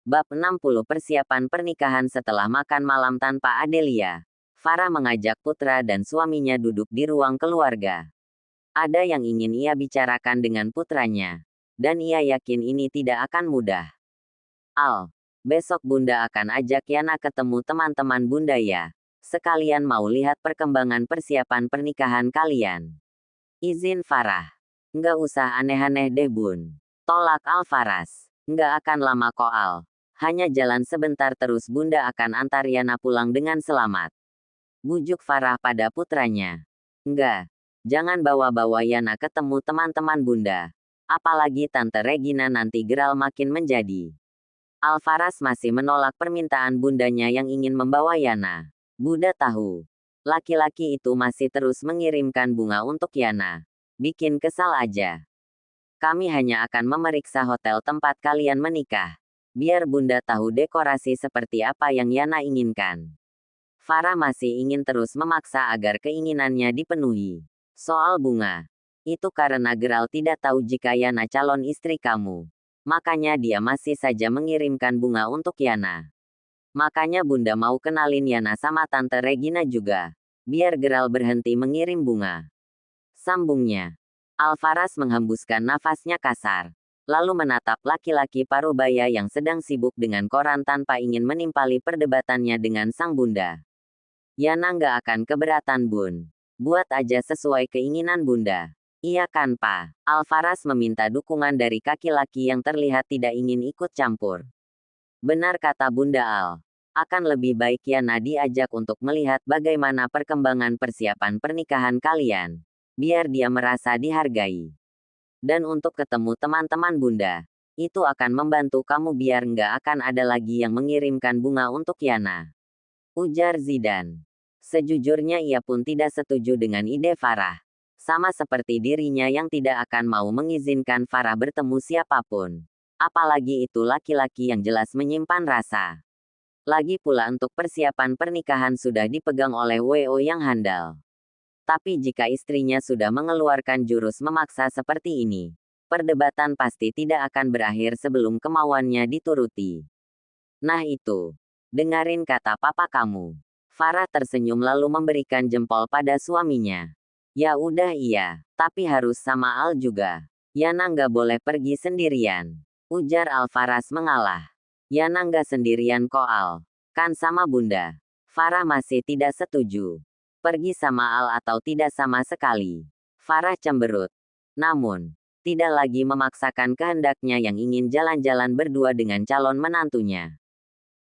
Bab 60 Persiapan pernikahan setelah makan malam tanpa Adelia. Farah mengajak putra dan suaminya duduk di ruang keluarga. Ada yang ingin ia bicarakan dengan putranya. Dan ia yakin ini tidak akan mudah. Al, besok bunda akan ajak Yana ketemu teman-teman bunda ya. Sekalian mau lihat perkembangan persiapan pernikahan kalian. Izin Farah. Nggak usah aneh-aneh deh bun. Tolak Al-Faras. Nggak akan lama kok Al. Hanya jalan sebentar terus bunda akan antar Yana pulang dengan selamat. Bujuk Farah pada putranya. Enggak. Jangan bawa-bawa Yana ketemu teman-teman bunda. Apalagi Tante Regina nanti geral makin menjadi. Al-Faras masih menolak permintaan bundanya yang ingin membawa Yana. Bunda tahu. Laki-laki itu masih terus mengirimkan bunga untuk Yana. Bikin kesal aja. Kami hanya akan memeriksa hotel tempat kalian menikah. Biar bunda tahu dekorasi seperti apa yang Yana inginkan. Farah masih ingin terus memaksa agar keinginannya dipenuhi. Soal bunga. Itu karena Geral tidak tahu jika Yana calon istri kamu. Makanya dia masih saja mengirimkan bunga untuk Yana. Makanya bunda mau kenalin Yana sama Tante Regina juga. Biar Geral berhenti mengirim bunga. Sambungnya. Al-Faras menghembuskan nafasnya kasar. Lalu menatap laki-laki parubaya yang sedang sibuk dengan koran tanpa ingin menimpali perdebatannya dengan sang bunda. Yana nggak akan keberatan bun. Buat aja sesuai keinginan bunda. Iya kan pa? Al-Faras meminta dukungan dari kaki laki yang terlihat tidak ingin ikut campur. Benar kata bunda Al. Akan lebih baik Yana diajak untuk melihat bagaimana perkembangan persiapan pernikahan kalian. Biar dia merasa dihargai. Dan untuk ketemu teman-teman bunda. Itu akan membantu kamu biar nggak akan ada lagi yang mengirimkan bunga untuk Yana. Ujar Zidan. Sejujurnya ia pun tidak setuju dengan ide Farah. Sama seperti dirinya yang tidak akan mau mengizinkan Farah bertemu siapapun. Apalagi itu laki-laki yang jelas menyimpan rasa. Lagi pula untuk persiapan pernikahan sudah dipegang oleh W.O. yang handal. Tapi jika istrinya sudah mengeluarkan jurus memaksa seperti ini, perdebatan pasti tidak akan berakhir sebelum kemauannya dituruti. Nah itu, dengarin kata papa kamu. Farah tersenyum lalu memberikan jempol pada suaminya. Ya udah iya, tapi harus sama Al juga. Yana nggak boleh pergi sendirian. Ujar Al-Faras mengalah. Yana nggak sendirian kok Al. Kan sama bunda. Farah masih tidak setuju. Pergi sama Al atau tidak sama sekali. Farah cemberut. Namun, tidak lagi memaksakan kehendaknya yang ingin jalan-jalan berdua dengan calon menantunya.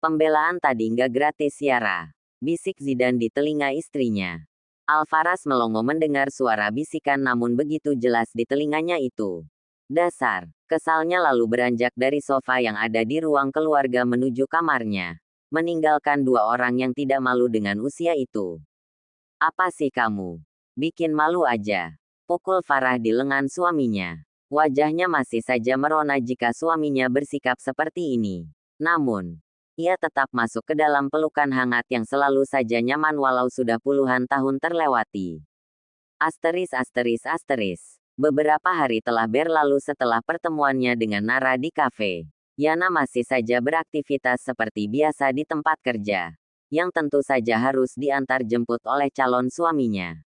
Pembelaan tadi nggak gratis Yara. Bisik Zidan di telinga istrinya. Al-Faras melongo mendengar suara bisikan namun begitu jelas di telinganya itu. Dasar, kesalnya lalu beranjak dari sofa yang ada di ruang keluarga menuju kamarnya. Meninggalkan dua orang yang tidak malu dengan usia itu. Apa sih kamu? Bikin malu aja. Pukul Farah di lengan suaminya. Wajahnya masih saja merona jika suaminya bersikap seperti ini. Namun, ia tetap masuk ke dalam pelukan hangat yang selalu saja nyaman walau sudah puluhan tahun terlewati. Asteris. Beberapa hari telah berlalu setelah pertemuannya dengan Nara di kafe. Yana masih saja beraktivitas seperti biasa di tempat kerja. Yang tentu saja harus diantar jemput oleh calon suaminya.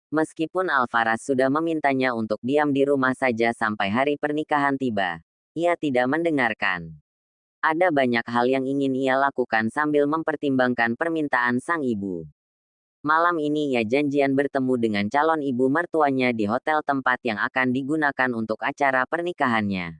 Meskipun Al-Faras sudah memintanya untuk diam di rumah saja sampai hari pernikahan tiba, ia tidak mendengarkan. Ada banyak hal yang ingin ia lakukan sambil mempertimbangkan permintaan sang ibu. Malam ini ia janjian bertemu dengan calon ibu mertuanya di hotel tempat yang akan digunakan untuk acara pernikahannya.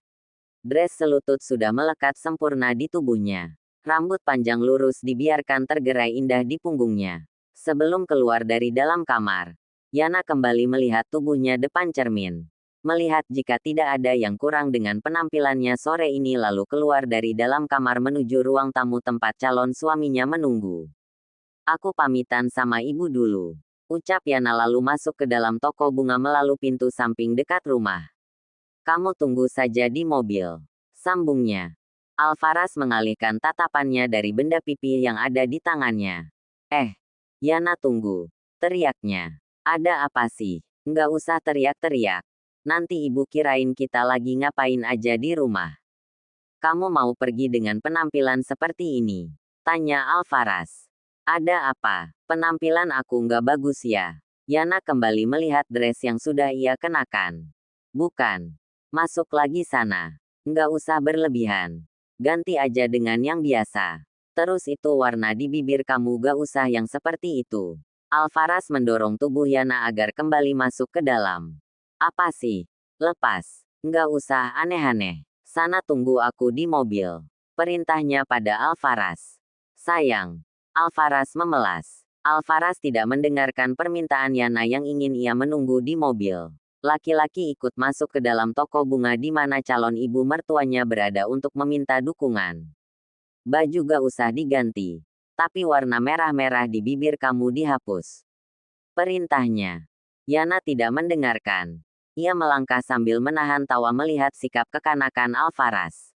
Dres selutut sudah melekat sempurna di tubuhnya. Rambut panjang lurus dibiarkan tergerai indah di punggungnya. Sebelum keluar dari dalam kamar, Yana kembali melihat tubuhnya depan cermin. Melihat jika tidak ada yang kurang dengan penampilannya sore ini lalu keluar dari dalam kamar menuju ruang tamu tempat calon suaminya menunggu. Aku pamitan sama ibu dulu. Ucap Yana lalu masuk ke dalam toko bunga melalui pintu samping dekat rumah. Kamu tunggu saja di mobil. Sambungnya. Al-Faras mengalihkan tatapannya dari benda pipih yang ada di tangannya. Yana tunggu. Teriaknya. Ada apa sih? Nggak usah teriak-teriak. Nanti ibu kirain kita lagi ngapain aja di rumah. Kamu mau pergi dengan penampilan seperti ini? Tanya Alvaras. Ada apa? Penampilan aku nggak bagus ya? Yana kembali melihat dress yang sudah ia kenakan. Bukan. Masuk lagi sana. Nggak usah berlebihan. Ganti aja dengan yang biasa. Terus itu warna di bibir kamu gak usah yang seperti itu. Alvaras mendorong tubuh Yana agar kembali masuk ke dalam. Apa sih? Lepas. Nggak usah aneh-aneh. Sana tunggu aku di mobil. Perintahnya pada Alvaras. Sayang. Alvaras memelas. Alvaras tidak mendengarkan permintaan Yana yang ingin ia menunggu di mobil. Laki-laki ikut masuk ke dalam toko bunga di mana calon ibu mertuanya berada untuk meminta dukungan. Baju gak usah diganti. Tapi warna merah-merah di bibir kamu dihapus. Perintahnya. Yana tidak mendengarkan. Ia melangkah sambil menahan tawa melihat sikap kekanakan Alvaras.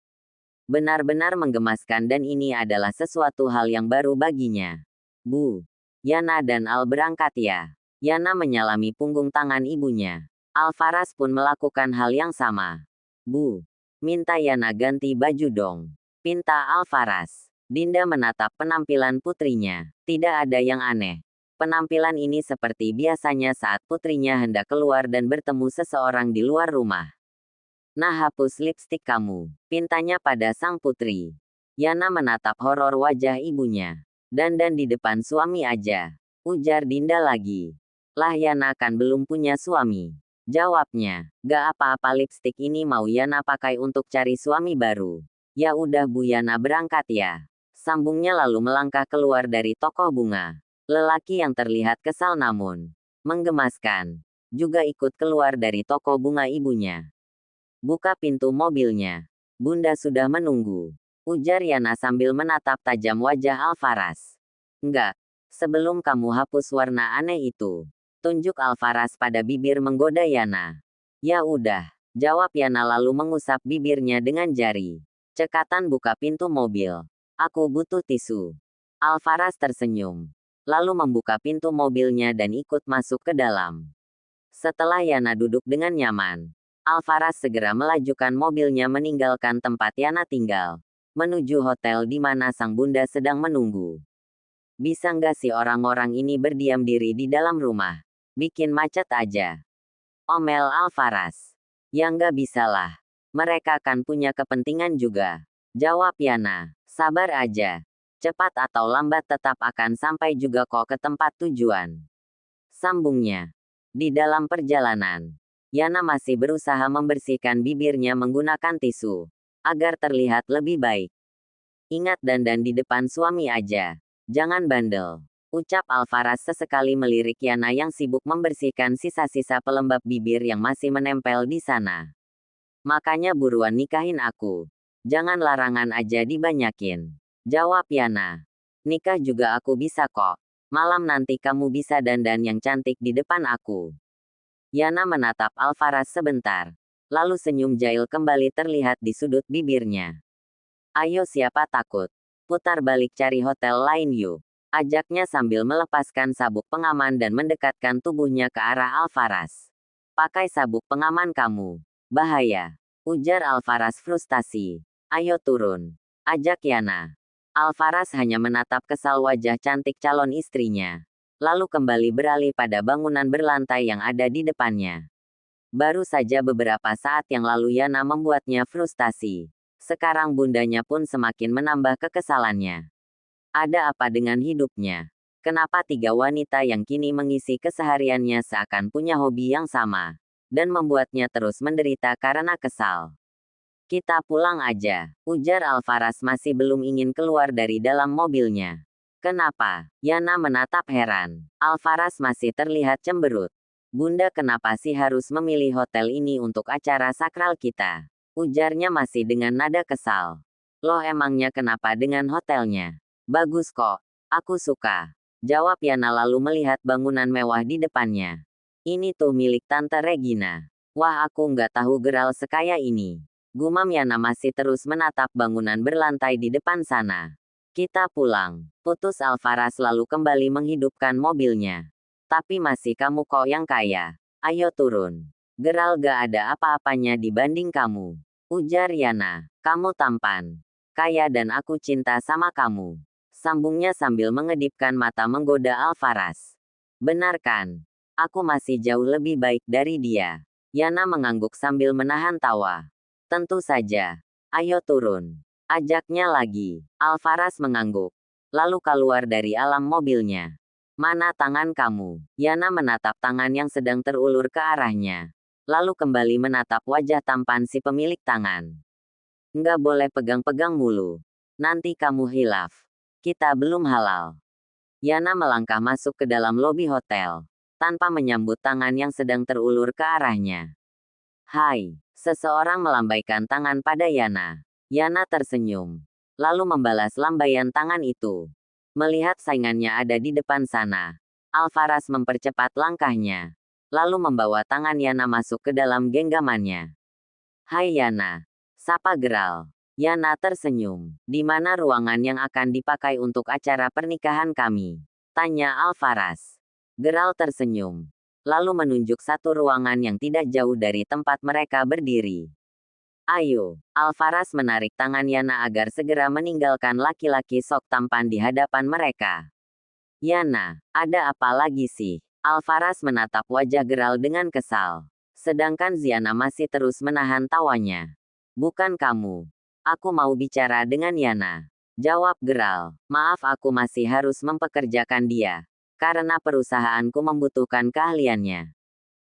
Benar-benar menggemaskan dan ini adalah sesuatu hal yang baru baginya. Bu. Yana dan Al berangkat ya. Yana menyalami punggung tangan ibunya. Alvaras pun melakukan hal yang sama. Bu. Minta Yana ganti baju dong. Pinta Alvaras. Dinda menatap penampilan putrinya. Tidak ada yang aneh. Penampilan ini seperti biasanya saat putrinya hendak keluar dan bertemu seseorang di luar rumah. Nah, hapus lipstik kamu, pintanya pada sang putri. Yana menatap horor wajah ibunya. Dandan di depan suami aja. Ujar Dinda lagi. Lah Yana kan belum punya suami. Jawabnya, gak apa-apa lipstik ini mau Yana pakai untuk cari suami baru. Ya udah Bu Yana berangkat ya. Sambungnya lalu melangkah keluar dari toko bunga. Lelaki yang terlihat kesal namun menggemaskan juga ikut keluar dari toko bunga ibunya. Buka pintu mobilnya. Bunda sudah menunggu. Ujar Yana sambil menatap tajam wajah Alvaras. Enggak. Sebelum kamu hapus warna aneh itu. Tunjuk Alvaras pada bibir menggoda Yana. Ya udah. Jawab Yana lalu mengusap bibirnya dengan jari. Cekatan buka pintu mobil. Aku butuh tisu. Alvaras tersenyum. Lalu membuka pintu mobilnya dan ikut masuk ke dalam. Setelah Yana duduk dengan nyaman, Alvaras segera melajukan mobilnya meninggalkan tempat Yana tinggal, menuju hotel di mana sang bunda sedang menunggu. Bisa nggak sih orang-orang ini berdiam diri di dalam rumah? Bikin macet aja. Omel Alvaras. Ya nggak bisalah. Mereka kan punya kepentingan juga. Jawab Yana. Sabar aja. Cepat atau lambat tetap akan sampai juga kok ke tempat tujuan. Sambungnya. Di dalam perjalanan, Yana masih berusaha membersihkan bibirnya menggunakan tisu, agar terlihat lebih baik. Ingat dandan di depan suami aja. Jangan bandel. Ucap Alvaras sesekali melirik Yana yang sibuk membersihkan sisa-sisa pelembab bibir yang masih menempel di sana. Makanya buruan nikahin aku. Jangan larangan aja dibanyakin. Jawab Yana. Nikah juga aku bisa kok. Malam nanti kamu bisa dandan yang cantik di depan aku. Yana menatap Alvaras sebentar. Lalu senyum jahil kembali terlihat di sudut bibirnya. Ayo siapa takut. Putar balik cari hotel lain yuk. Ajaknya sambil melepaskan sabuk pengaman dan mendekatkan tubuhnya ke arah Alvaras. Pakai sabuk pengaman kamu. Bahaya. Ujar Alvaras frustasi. Ayo turun. Ajak Yana. Alvaras hanya menatap kesal wajah cantik calon istrinya. Lalu kembali beralih pada bangunan berlantai yang ada di depannya. Baru saja beberapa saat yang lalu Yana membuatnya frustasi. Sekarang bundanya pun semakin menambah kekesalannya. Ada apa dengan hidupnya? Kenapa tiga wanita yang kini mengisi kesehariannya seakan punya hobi yang sama, dan membuatnya terus menderita karena kesal? Kita pulang aja, ujar Alvaras masih belum ingin keluar dari dalam mobilnya. Kenapa? Yana menatap heran. Alvaras masih terlihat cemberut. Bunda kenapa sih harus memilih hotel ini untuk acara sakral kita? Ujarnya masih dengan nada kesal. Loh emangnya kenapa dengan hotelnya? Bagus kok. Aku suka. Jawab Yana lalu melihat bangunan mewah di depannya. Ini tuh milik Tante Regina. Wah aku nggak tahu geral sekaya ini. Gumam Yana masih terus menatap bangunan berlantai di depan sana. Kita pulang. Putus Alvaras lalu kembali menghidupkan mobilnya. Tapi masih kamu kok yang kaya. Ayo turun. Geral gak ada apa-apanya dibanding kamu. Ujar Yana. Kamu tampan, kaya dan aku cinta sama kamu. Sambungnya sambil mengedipkan mata menggoda Alvaras. Benar kan? Aku masih jauh lebih baik dari dia. Yana mengangguk sambil menahan tawa. Tentu saja. Ayo turun. Ajaknya lagi. Alvaras mengangguk. Lalu keluar dari alam mobilnya. Mana tangan kamu? Yana menatap tangan yang sedang terulur ke arahnya. Lalu kembali menatap wajah tampan si pemilik tangan. Nggak boleh pegang-pegang mulu. Nanti kamu hilaf. Kita belum halal. Yana melangkah masuk ke dalam lobi hotel. Tanpa menyambut tangan yang sedang terulur ke arahnya. Hai, seseorang melambaikan tangan pada Yana. Yana tersenyum. Lalu membalas lambaian tangan itu. Melihat saingannya ada di depan sana. Alvaras mempercepat langkahnya. Lalu membawa tangan Yana masuk ke dalam genggamannya. Hai Yana. Sapa geral. Yana tersenyum. Di mana ruangan yang akan dipakai untuk acara pernikahan kami? Tanya Alvaras. Geral tersenyum. Lalu menunjuk satu ruangan yang tidak jauh dari tempat mereka berdiri. Ayo, Alvaras menarik tangan Yana agar segera meninggalkan laki-laki sok tampan di hadapan mereka. Yana, ada apa lagi sih? Alvaras menatap wajah geral dengan kesal. Sedangkan Ziana masih terus menahan tawanya. Bukan kamu. Aku mau bicara dengan Yana. Jawab geral. Maaf aku masih harus mempekerjakan dia. Karena perusahaanku membutuhkan keahliannya.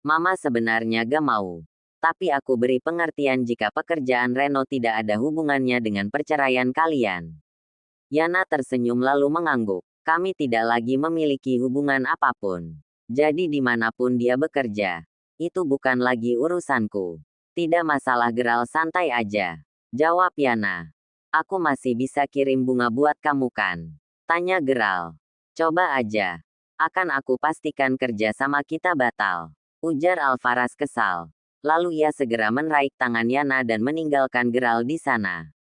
Mama sebenarnya gak mau. Tapi aku beri pengertian jika pekerjaan Reno tidak ada hubungannya dengan perceraian kalian. Yana tersenyum lalu mengangguk. Kami tidak lagi memiliki hubungan apapun. Jadi dimanapun dia bekerja. Itu bukan lagi urusanku. Tidak masalah geral santai aja. Jawab Yana. Aku masih bisa kirim bunga buat kamu kan? Tanya geral. Coba aja. Akan aku pastikan kerja sama kita batal. Ujar Alvaras kesal. Lalu ia segera menarik tangan Yana dan meninggalkan geral di sana.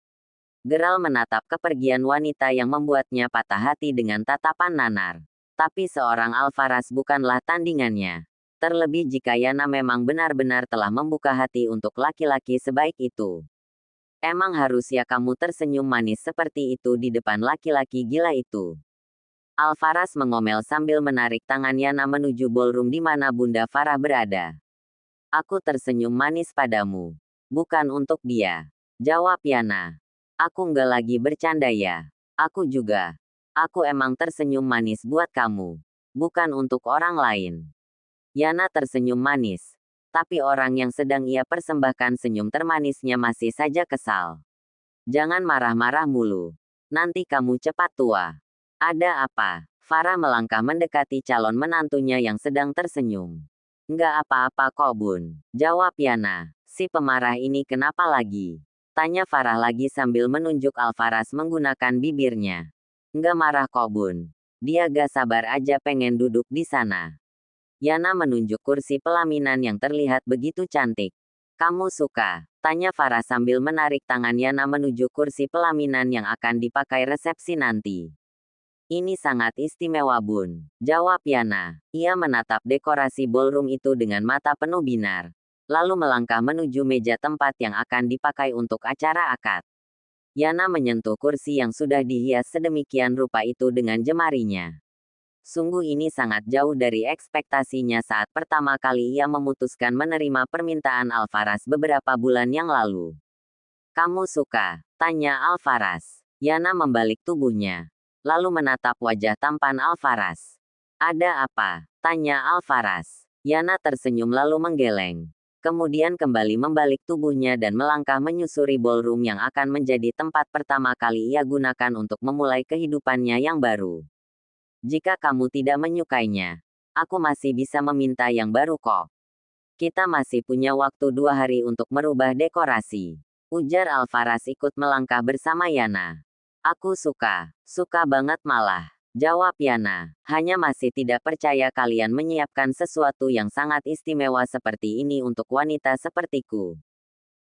Geral menatap kepergian wanita yang membuatnya patah hati dengan tatapan nanar. Tapi seorang Alvaras bukanlah tandingannya. Terlebih jika Yana memang benar-benar telah membuka hati untuk laki-laki sebaik itu. Emang harus ya kamu tersenyum manis seperti itu di depan laki-laki gila itu? Alvaras mengomel sambil menarik tangan Yana menuju ballroom di mana Bunda Farah berada. Aku tersenyum manis padamu. Bukan untuk dia. Jawab Yana. Aku nggak lagi bercanda ya. Aku juga. Aku emang tersenyum manis buat kamu. Bukan untuk orang lain. Yana tersenyum manis. Tapi orang yang sedang ia persembahkan senyum termanisnya masih saja kesal. Jangan marah-marah mulu. Nanti kamu cepat tua. Ada apa? Farah melangkah mendekati calon menantunya yang sedang tersenyum. Nggak apa-apa kok Bun. Jawab Yana. Si pemarah ini kenapa lagi? Tanya Farah lagi sambil menunjuk Alvaras menggunakan bibirnya. Nggak marah kok Bun. Dia gak sabar aja pengen duduk di sana. Yana menunjuk kursi pelaminan yang terlihat begitu cantik. Kamu suka? Tanya Farah sambil menarik tangan Yana menuju kursi pelaminan yang akan dipakai resepsi nanti. Ini sangat istimewa Bun. Jawab Yana. Ia menatap dekorasi ballroom itu dengan mata penuh binar. Lalu melangkah menuju meja tempat yang akan dipakai untuk acara akad. Yana menyentuh kursi yang sudah dihias sedemikian rupa itu dengan jemarinya. Sungguh ini sangat jauh dari ekspektasinya saat pertama kali ia memutuskan menerima permintaan Alvaras beberapa bulan yang lalu. Kamu suka? Tanya Alvaras. Yana membalik tubuhnya. Lalu menatap wajah tampan Alvaras. Ada apa? Tanya Alvaras. Yana tersenyum lalu menggeleng. Kemudian kembali membalik tubuhnya dan melangkah menyusuri ballroom yang akan menjadi tempat pertama kali ia gunakan untuk memulai kehidupannya yang baru. Jika kamu tidak menyukainya, aku masih bisa meminta yang baru kok. Kita masih punya waktu 2 hari untuk merubah dekorasi. Ujar Alvaras ikut melangkah bersama Yana. Aku suka banget malah. Jawab Yana. Hanya masih tidak percaya kalian menyiapkan sesuatu yang sangat istimewa seperti ini untuk wanita sepertiku.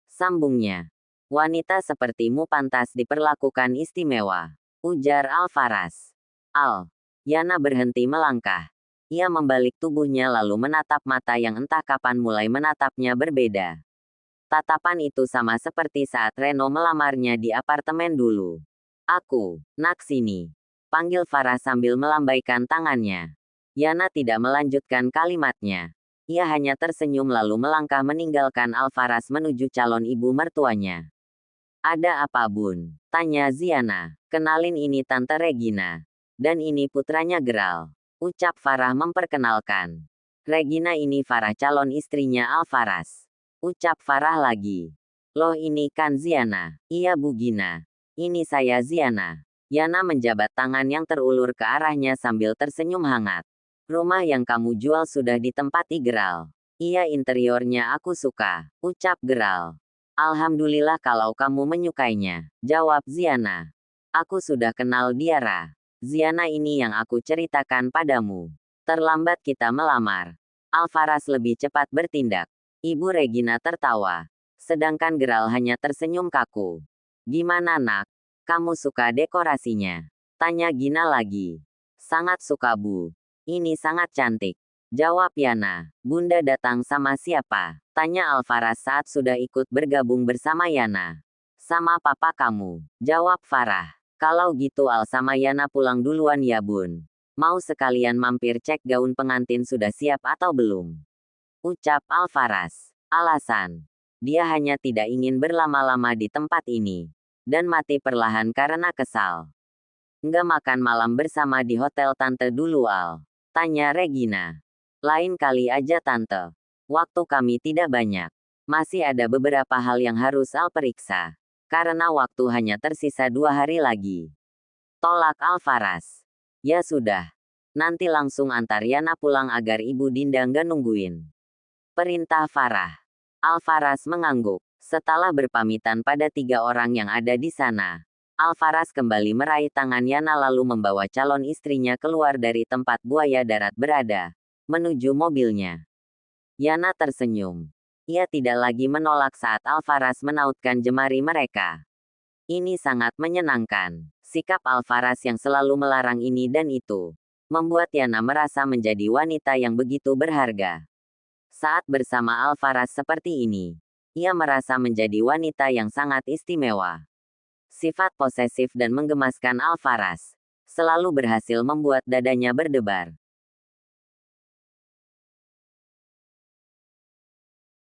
Sambungnya. Wanita sepertimu pantas diperlakukan istimewa. Ujar Alvaras. Yana berhenti melangkah. Ia membalik tubuhnya lalu menatap mata yang entah kapan mulai menatapnya berbeda. Tatapan itu sama seperti saat Reno melamarnya di apartemen dulu. Aku, nak sini. Panggil Farah sambil melambaikan tangannya. Yana tidak melanjutkan kalimatnya. Ia hanya tersenyum lalu melangkah meninggalkan Alvaras menuju calon ibu mertuanya. Ada apa bun? Tanya Ziana. Kenalin ini Tante Regina. Dan ini putranya Geral. Ucap Farah memperkenalkan. Regina ini Farah calon istrinya Alvaras. Ucap Farah lagi. Loh ini kan Ziana. Iya Bu Gina. Ini saya Ziana. Yana menjabat tangan yang terulur ke arahnya sambil tersenyum hangat. Rumah yang kamu jual sudah ditempati Geral. Iya interiornya aku suka. Ucap Geral. Alhamdulillah kalau kamu menyukainya. Jawab Ziana. Aku sudah kenal dia Ra. Ziana ini yang aku ceritakan padamu. Terlambat kita melamar. Alvaras lebih cepat bertindak. Ibu Regina tertawa. Sedangkan Geral hanya tersenyum kaku. Gimana nak? Kamu suka dekorasinya? Tanya Gina lagi. Sangat suka Bu. Ini sangat cantik. Jawab Yana. Bunda datang sama siapa? Tanya Alvaras saat sudah ikut bergabung bersama Yana. Sama papa kamu. Jawab Farah. Kalau gitu Al sama Yana pulang duluan ya bun. Mau sekalian mampir cek gaun pengantin sudah siap atau belum? Ucap Alvaras. Alasan. Dia hanya tidak ingin berlama-lama di tempat ini. Dan mati perlahan karena kesal. Nggak makan malam bersama di hotel Tante dulu Al? Tanya Regina. Lain kali aja Tante. Waktu kami tidak banyak. Masih ada beberapa hal yang harus Al periksa. Karena waktu hanya tersisa 2 hari lagi. Tolak Alvaras. Ya sudah. Nanti langsung antar Yana pulang agar Ibu Dinda nggak nungguin. Perintah Farah. Alvaras mengangguk. Setelah berpamitan pada 3 orang yang ada di sana. Alvaras kembali meraih tangan Yana lalu membawa calon istrinya keluar dari tempat buaya darat berada, menuju mobilnya. Yana tersenyum. Ia tidak lagi menolak saat Alvaras menautkan jemari mereka. Ini sangat menyenangkan. Sikap Alvaras yang selalu melarang ini dan itu, membuat Yana merasa menjadi wanita yang begitu berharga. Saat bersama Alvaras seperti ini, ia merasa menjadi wanita yang sangat istimewa. Sifat posesif dan menggemaskan Alvaras selalu berhasil membuat dadanya berdebar.